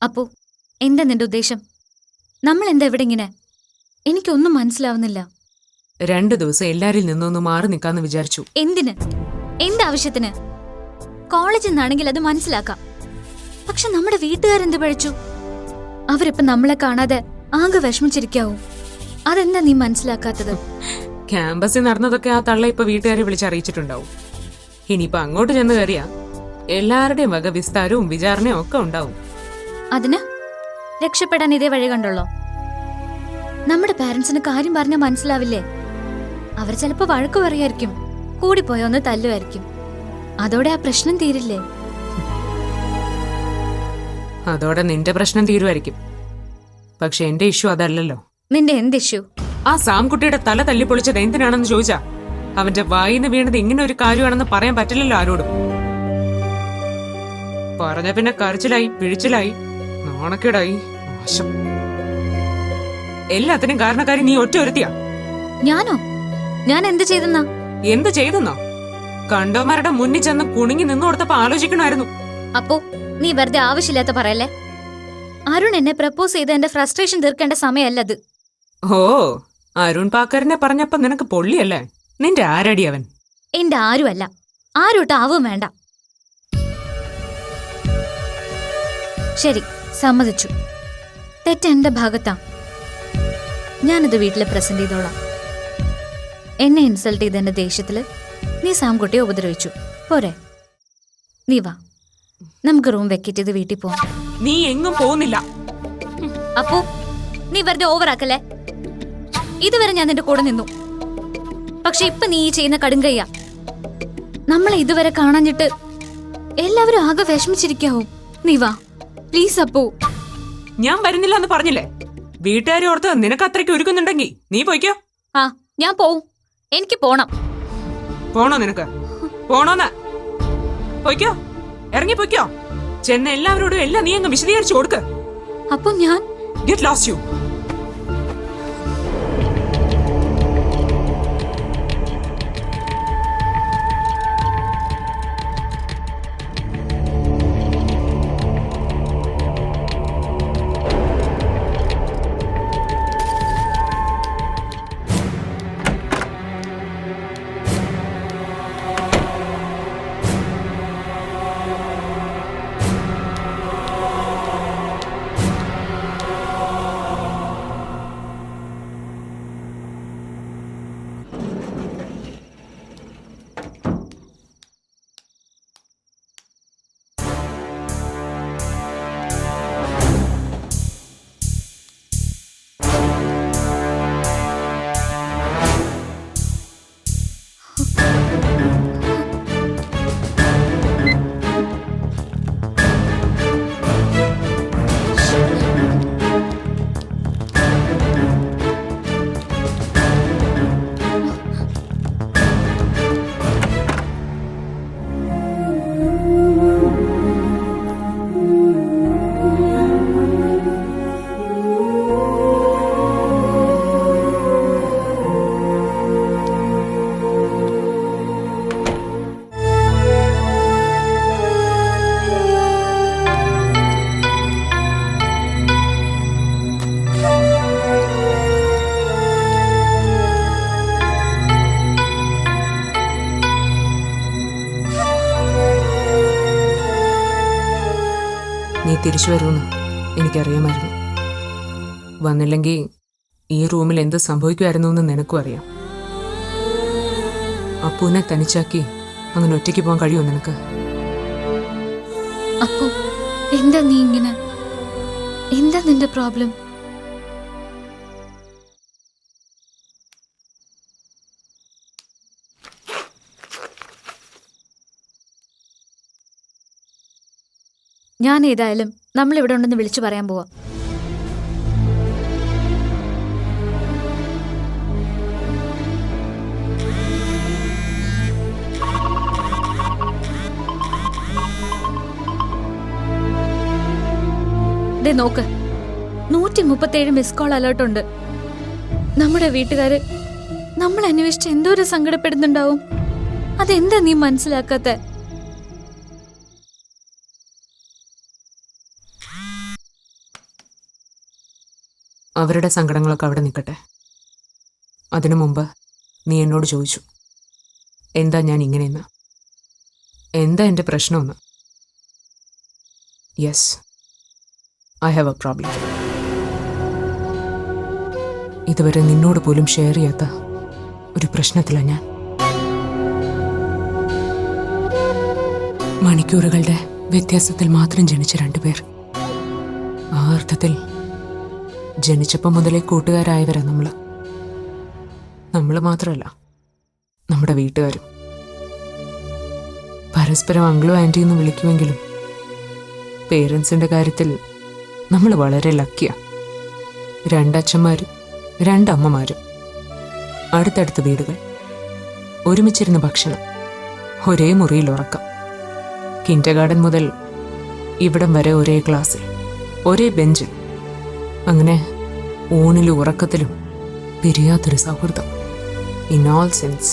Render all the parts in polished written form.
അപ്പോ എന്താ നിന്റെ ഉദ്ദേശം? നമ്മൾ എന്താ ഇവിടെ ഇങ്ങനെ? എനിക്കൊന്നും മനസ്സിലാവുന്നില്ല. 2 ദിവസം എല്ലാരിൽ നിന്നൊന്ന് മാറി നിൽക്കാന്ന് വിചാരിച്ചു. എന്തിന്? എന്താവശ്യത്തിന്? കോളേജിൽ നിന്നാണെങ്കിൽ അത് മനസ്സിലാക്കാം. പക്ഷെ നമ്മുടെ വീട്ടുകാരെന്ത് പഴിച്ചു? അവരിപ്പം നമ്മളെ കാണാതെ ആകെ വിഷമിച്ചിരിക്കാവും. അതെന്താ നീ മനസ്സിലാക്കാത്തത്? ക്യാമ്പസിൽ നടന്നതൊക്കെ ആ തള്ള ഇപ്പൊ വീട്ടുകാരെ വിളിച്ചറിയിച്ചിട്ടുണ്ടാവും. ഇനിയിപ്പൊ അങ്ങോട്ട് ചെന്ന് കയറിയാ എല്ലാവരുടെയും വക വിസ്താരവും വിചാരണയും ഒക്കെ ഉണ്ടാവും. അതിന് രക്ഷപ്പെടാൻ ഇതേ വഴി കണ്ടുള്ളോ? നമ്മുടെ പാരന്റ്സിന് കാര്യം പറഞ്ഞാൽ മനസ്സിലാവില്ലേ? അവർ ചിലപ്പോ വഴക്കു പറയായിരിക്കും, കൂടിപ്പോയൊന്ന് തല്ലുമായിരിക്കും. അതോടെ ആ പ്രശ്നം തീരില്ലേ? അതോടെ നിന്റെ പ്രശ്നം തീരുമായിരിക്കും. പക്ഷെ എന്റെ ഇഷ്യൂ അതല്ലല്ലോ. നിന്റെ എന്ത് ഇഷ്യൂ? ആ സാംകുട്ടിയുടെ തല തല്ലിപ്പൊളിച്ചത് എന്തിനാണെന്ന് ചോദിച്ചാ അവന്റെ വായിന്ന് വീണത് ഇങ്ങനെ ഒരു കാര്യമാണെന്ന് പറയാൻ പറ്റില്ലല്ലോ ആരോടും. പറഞ്ഞ പിന്നെ കരച്ചിലായി, പിഴിച്ചിലായി, നാണക്കേടായി, നാശം. എല്ലാത്തിനും കാരണക്കാരി നീ ഒറ്റ ഒരുത്തിയാ. ഞാനോ? ഞാൻ എന്ത് ചെയ്തെന്നാ? എന്ത് ചെയ്തെന്നോ? കണ്ടോമാരുടെ മുന്നിൽ ചെന്ന് കുണുങ്ങി നിന്നു കൊടുത്തപ്പോ ആലോചിക്കണമായിരുന്നു. അപ്പോ നീ വെറുതെ ആവശ്യമില്ലാത്ത പറയല്ലേ. അരുൺ എന്നെ പ്രപ്പോസ് ചെയ്ത് എന്റെ ഫ്രസ്ട്രേഷൻ തീർക്കേണ്ട സമയമല്ലത്. ഓ, അരുൺ പാക്കറിനെ പറഞ്ഞപ്പോ നിനക്ക് പൊള്ളിയല്ലേ? നിന്റെ ആരടി അവൻ? എന്റെ ആരുമല്ല. ആരോട്ട് ആവും വേണ്ട. ശരി, സമ്മതിച്ചു. തെറ്റ് എന്റെ ഭാഗത്താ. ഞാനത് വീട്ടില് പ്രസന്റ് ചെയ്തോളാം. എന്നെ ഇൻസൾട്ട് ചെയ്ത എന്റെ ദേഷ്യത്തില് നീ സാംകുട്ടിയെ ഉപദ്രവിച്ചു പോരെ? നീ വാ, നമുക്ക് റൂം വെക്കേറ്റ് ചെയ്ത് വീട്ടിൽ പോവാം. നീ എങ്ങും പോകുന്നില്ല. അപ്പോ നീ വെറുതെ ഓവറാക്കല്ലേ. ഇതുവരെ ഞാൻ നിന്റെ കൂടെ നിന്നു. പക്ഷെ ഇപ്പൊ നീ ഈ ചെയ്യുന്ന കടുങ്കയ്യ. നമ്മളെ ഇതുവരെ കാണാഞ്ഞിട്ട് എല്ലാവരും ആകെ വിഷമിച്ചിരിക്കാവും. നീ വാ പ്ലീസ്. അപ്പോ ഞാൻ വരുന്നില്ല എന്ന് പറഞ്ഞില്ലേ? വീട്ടുകാരെ ഓർത്ത് നിനക്ക് അത്രയ്ക്ക് ഒരുക്കുന്നുണ്ടെങ്കി നീ പോയിക്കോ. ആ, ഞാൻ പോവും. എനിക്ക് പോണം. പോണോ നിനക്ക്? പോണോന്ന്? പോയിക്കോ, ഇറങ്ങി പോയിക്കോ. ചെന്ന എല്ലാവരോടും എല്ലാം നീ അങ്ങ് വിശദീകരിച്ചു കൊടുക്ക്. അപ്പൊ ഞാൻ ഗെറ്റ് ലോസ്റ്റ് യു. നീ തിരിച്ചു വരുമെന്ന് എനിക്കറിയാമായിരുന്നു. വന്നില്ലെങ്കിൽ ഈ റൂമിൽ എന്ത് സംഭവിക്കുമായിരുന്നു എന്ന് നിനക്കും അറിയാം. അപ്പൂനെ തനിച്ചാക്കി അങ്ങനെ ഒറ്റയ്ക്ക് പോകാൻ കഴിയുമോ നിനക്ക്? അപ്പോ എന്താ നീ ഇങ്ങനെ? എന്താ നിന്റെ പ്രോബ്ലം? ഞാൻ ഏതായാലും നമ്മൾ ഇവിടെ ഉണ്ടെന്ന് വിളിച്ചു പറയാൻ പോവാ. നോക്ക്, 137 മിസ് കോൾ അലേർട്ട് ഉണ്ട്. നമ്മുടെ വീട്ടുകാര് നമ്മൾ അന്വേഷിച്ച് എന്തോരം സങ്കടപ്പെടുന്നുണ്ടാവും. അതെന്താ നീ മനസ്സിലാക്കാത്ത? അവരുടെ സങ്കടങ്ങളൊക്കെ അവിടെ നിൽക്കട്ടെ. അതിനു മുമ്പ് നീ എന്നോട് ചോദിച്ചു എന്താ ഞാൻ ഇങ്ങനെയെന്ന്, എന്താ എൻ്റെ പ്രശ്നമെന്ന്. Yes, I have A problem. ഇതുവരെ നിന്നോട് പോലും ഷെയർ ചെയ്യാത്ത ഒരു പ്രശ്നത്തിലാണ് ഞാൻ. മണിക്കൂറുകളുടെ വ്യത്യാസത്തിൽ മാത്രം ജനിച്ച രണ്ടുപേർ. ആ അർത്ഥത്തിൽ ജനിച്ചപ്പോൾ മുതലേ കൂട്ടുകാരായവരാ നമ്മൾ മാത്രമല്ല, നമ്മുടെ വീട്ടുകാരും. പരസ്പരം അങ്കിളും ആൻറ്റി എന്ന് വിളിക്കുമെങ്കിലും പേരൻസിൻ്റെ കാര്യത്തിൽ നമ്മൾ വളരെ ലക്കിയാ. രണ്ടച്ഛന്മാരും രണ്ടമ്മമാരും, അടുത്തടുത്ത വീടുകൾ, ഒരുമിച്ചിരുന്ന ഭക്ഷണം, ഒരേ മുറിയിൽ ഉറക്കം, കിൻഡർഗാർട്ടൻ മുതൽ ഇവിടം വരെ ഒരേ ക്ലാസ്സിൽ, ഒരേ ബെഞ്ചിൽ. അങ്ങനെ ഊണിലും ഉറക്കത്തിലും പിരിയാത്തൊരു സൗഹൃദം. In all sense.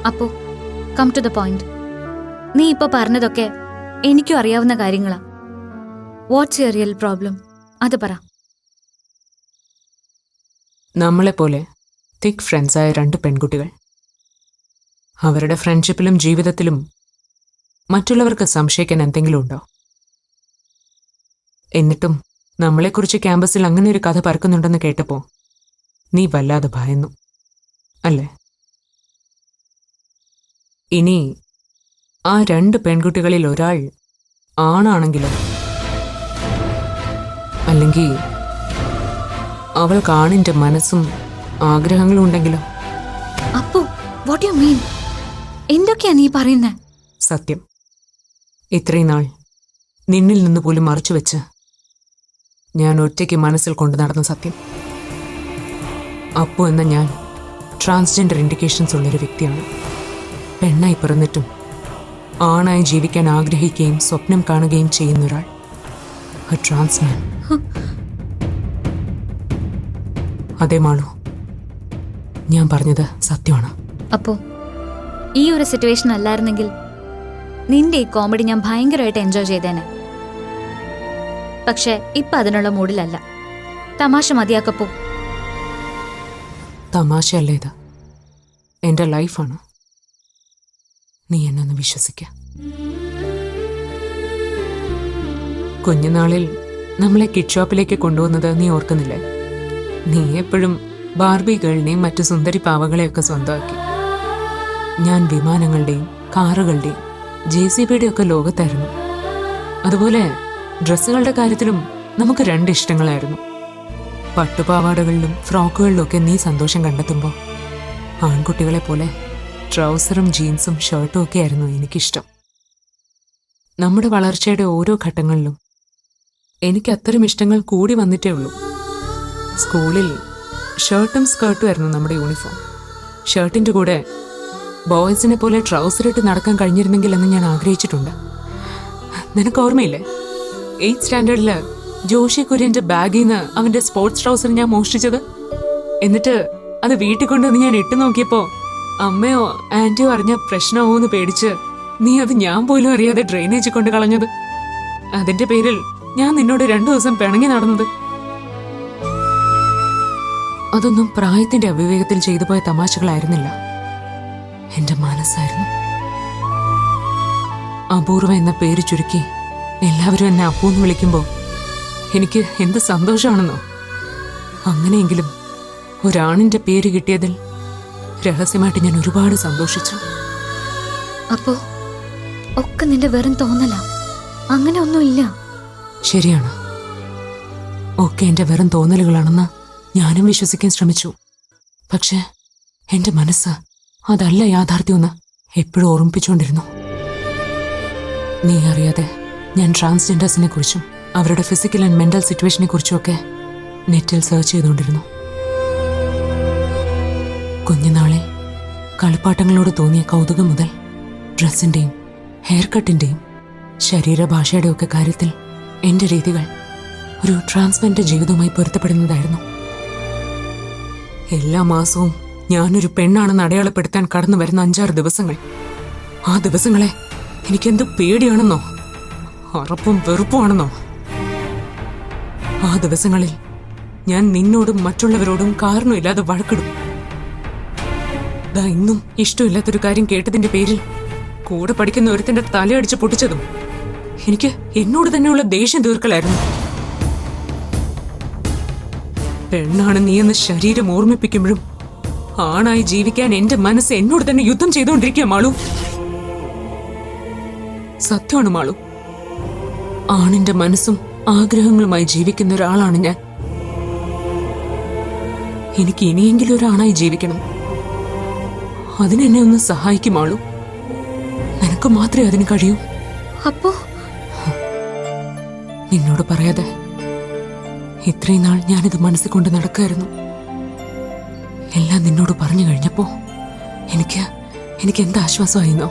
അപ്പോ കം ടു ദ പോയിന്റ്. നീ ഇപ്പൊ പറഞ്ഞതൊക്കെ എനിക്കും അറിയാവുന്ന കാര്യങ്ങളാ. What's your real problem? അത് പറ. നമ്മളെപ്പോലെ തിക് ഫ്രണ്ട്സായ രണ്ട് പെൺകുട്ടികൾ. അവരുടെ ഫ്രണ്ട്ഷിപ്പിലും ജീവിതത്തിലും മറ്റുള്ളവർക്ക് സംശയിക്കാൻ എന്തെങ്കിലും ഉണ്ടോ? എന്നിട്ടും നമ്മളെക്കുറിച്ച് ക്യാമ്പസിൽ അങ്ങനെ ഒരു കഥ പരക്കുന്നുണ്ടെന്ന് കേട്ടപ്പോൾ നീ വല്ലാതെ ഭയന്നു അല്ലേ? ഇനി ആ രണ്ട് പെൺകുട്ടികളിൽ ഒരാൾ ആണാണെങ്കിലോ? അല്ലെങ്കിൽ അവൾക്ക് ആണിന്റെ മനസ്സും ആഗ്രഹങ്ങളും ഉണ്ടെങ്കിലോ? അപ്പോ വാട്ട് യു മീൻ? എന്തൊക്കെയാ നീ പറയുന്നേ? സത്യം. ഇത്രയും നാൾ നിന്നിൽ നിന്ന് പോലും മറച്ചുവെച്ച് ഞാൻ ഒറ്റയ്ക്ക് മനസ്സിൽ കൊണ്ടു നടന്ന സത്യം. അപ്പോ എന്ന ഞാൻ ട്രാൻസ്ജെൻഡർ ഇൻഡിക്കേഷൻസ് ഉള്ളൊരു വ്യക്തിയാണ്. പെണ്ണായി പിറന്നിട്ടും ആണായി ജീവിക്കാൻ ആഗ്രഹിക്കുകയും സ്വപ്നം കാണുകയും ചെയ്യുന്ന ഒരാൾ. ട്രാൻസ്മാൻ. അതേ മാളു, ഞാൻ പറഞ്ഞത് സത്യമാണ്. അപ്പോ ഈ ഒരു സിറ്റുവേഷൻ അല്ലായിരുന്നെങ്കിൽ നിന്റെ ഈ കോമഡി ഞാൻ ഭയങ്കരമായിട്ട് എൻജോയ് ചെയ്തേനെ. പക്ഷെ ഇപ്പൊ അതിനുള്ള മൂഡിലല്ല. തമാശ മതിയാക്കപ്പോ. തമാശയല്ല ഇത്, എന്റെ ലൈഫാണ്. നീ എന്നൊന്ന് വിശ്വസിക്ക. കുഞ്ഞുനാളിൽ നമ്മളെ കിഡ് ഷോപ്പിലേക്ക് കൊണ്ടുവന്നത് നീ ഓർക്കുന്നില്ലേ? നീ എപ്പോഴും ബാർബി ഗേളിനെയും മറ്റു സുന്ദരി പാവകളെയൊക്കെ സ്വന്തമാക്കി. ഞാൻ വിമാനങ്ങളുടെയും കാറുകളുടെയും JCBയുടെ ഒക്കെ ലോകത്തായിരുന്നു. അതുപോലെ ഡ്രസ്സുകളുടെ കാര്യത്തിലും നമുക്ക് രണ്ട് ഇഷ്ടങ്ങളായിരുന്നു. പട്ടുപാവാടകളിലും ഫ്രോക്കുകളിലും ഒക്കെ നീ സന്തോഷം കണ്ടെത്തുമ്പോൾ ആൺകുട്ടികളെ പോലെ ട്രൗസറും ജീൻസും ഷർട്ടും ഒക്കെ ആയിരുന്നു എനിക്കിഷ്ടം. നമ്മുടെ വളർച്ചയുടെ ഓരോ ഘട്ടങ്ങളിലും എനിക്ക് അത്തരം ഇഷ്ടങ്ങൾ കൂടി വന്നിട്ടേ ഉള്ളൂ. സ്കൂളിൽ ഷർട്ടും സ്കേർട്ടും ആയിരുന്നു നമ്മുടെ യൂണിഫോം. ഷർട്ടിൻ്റെ കൂടെ ബോയ്സിനെ പോലെ ട്രൗസർ ഇട്ട് നടക്കാൻ കഴിഞ്ഞിരുന്നെങ്കിൽ എന്ന് ഞാൻ ആഗ്രഹിച്ചിട്ടുണ്ട്. നിനക്ക് ഓർമ്മയില്ലേ, 8th സ്റ്റാൻഡേർഡിൽ ജോഷി കുര്യന്റെ ബാഗിൽ നിന്ന് അവന്റെ സ്പോർട്സ് ട്രൗസർ ഞാൻ മോഷ്ടിച്ചത്? എന്നിട്ട് അത് വീട്ടിൽ കൊണ്ടുവന്ന് ഞാൻ ഇട്ടു നോക്കിയപ്പോ അമ്മയോ ആന്റിയോ അറിഞ്ഞ പ്രശ്നമാവോന്ന് പേടിച്ച് നീ അത് ഞാൻ പോലും അറിയാതെ ഡ്രെയിനേജ് കൊണ്ട് കളഞ്ഞത്. അതിന്റെ പേരിൽ ഞാൻ നിന്നോട് 2 ദിവസം പിണങ്ങി നടന്നത്. അതൊന്നും പ്രായത്തിന്റെ അവിവേകത്തിൽ ചെയ്തു പോയ തമാശകളായിരുന്നില്ല, എന്റെ മനസ്സായിരുന്നു. അപൂർവ എന്ന പേര് ചുരുക്കി എല്ലാവരും എന്നെ അപ്പൂന്ന് വിളിക്കുമ്പോൾ എനിക്ക് എന്ത് സന്തോഷമാണെന്നോ. അങ്ങനെയെങ്കിലും ഒരാണിന്റെ പേര് കിട്ടിയതിൽ രഹസ്യമായിട്ട് ഞാൻ ഒരുപാട് സന്തോഷിച്ചു. അപ്പോ ഒക്കെ നിന്റെ വെറും തോന്നല? അങ്ങനെ ഒന്നുമില്ല. ശരിയാണ്, ഒക്കെ എന്റെ വെറും തോന്നലുകളാണെന്ന് ഞാനും വിശ്വസിക്കാൻ ശ്രമിച്ചു. പക്ഷെ എന്റെ മനസ്സ് അതല്ല യാഥാർത്ഥ്യമെന്ന് എപ്പോഴും ഓർമ്മിപ്പിച്ചുകൊണ്ടിരുന്നു. നീ അറിയാതെ ഞാൻ ട്രാൻസ്ജെൻഡേഴ്സിനെ കുറിച്ചും അവരുടെ ഫിസിക്കൽ ആൻഡ് മെന്റൽ സിറ്റുവേഷനെ കുറിച്ചുമൊക്കെ നെറ്റിൽ സെർച്ച് ചെയ്തുകൊണ്ടിരുന്നു. കുഞ്ഞുനാളിൽ കളിപ്പാട്ടങ്ങളോട് തോന്നിയ കൗതുകം മുതൽ ഡ്രസ്സിന്റെയും ഹെയർ കട്ടിന്റെയും ശരീരഭാഷയുടെ ഒക്കെ കാര്യത്തിൽ എന്റെ രീതികൾ ഒരു ട്രാൻസ്മെന്റ് ജീവിതവുമായി പൊരുത്തപ്പെടുന്നതായിരുന്നു. എല്ലാ മാസവും ഞാനൊരു പെണ്ണാണെന്ന് അടയാളപ്പെടുത്താൻ കടന്നു വരുന്ന 5-6 ദിവസങ്ങൾ, ആ ദിവസങ്ങളെ എനിക്കെന്ത് പേടിയാണെന്നോ അറപ്പും വെറുപ്പുമാണെന്നോ. ആ ദിവസങ്ങളിൽ ഞാൻ നിന്നോടും മറ്റുള്ളവരോടും കാരണമില്ലാതെ വഴക്കിടും. ദാ ഇന്നും ഇഷ്ടമില്ലാത്തൊരു കാര്യം കേട്ടതിന്റെ പേരിൽ കൂടെ പഠിക്കുന്ന ഒരുത്തിന്റെ തലയടിച്ച് പൊട്ടിച്ചതും എനിക്ക് എന്നോട് തന്നെയുള്ള ദേഷ്യം തീർക്കലായിരുന്നു. പെണ്ണാണ് നീയെന്ന് ശരീരം ഓർമ്മിപ്പിക്കുമ്പോഴും ആണായി ജീവിക്കാൻ എന്റെ മനസ്സ് എന്നോട് തന്നെ യുദ്ധം ചെയ്തുകൊണ്ടിരിക്കുക മാളു. സത്യമാണ് മാളു, ആണിന്റെ മനസ്സും ആഗ്രഹങ്ങളുമായി ജീവിക്കുന്ന ഒരാളാണ് ഞാൻ. എനിക്ക് ഇനിയെങ്കിലും ഒരാണായി ജീവിക്കണം. അതിനെന്നെ ഒന്ന് സഹായിക്കുമാളൂ. നിനക്ക് മാത്രമേ അതിന് കഴിയൂ. അപ്പോ നിന്നോട് പറയാതെ ഇത്രയും നാൾ ഞാനിത് മനസ്സിൽ കൊണ്ട് നടക്കായിരുന്നു. എല്ലാം നിന്നോട് പറഞ്ഞു കഴിഞ്ഞപ്പോ എനിക്ക് എന്താ ആശ്വാസമായിരുന്നോ?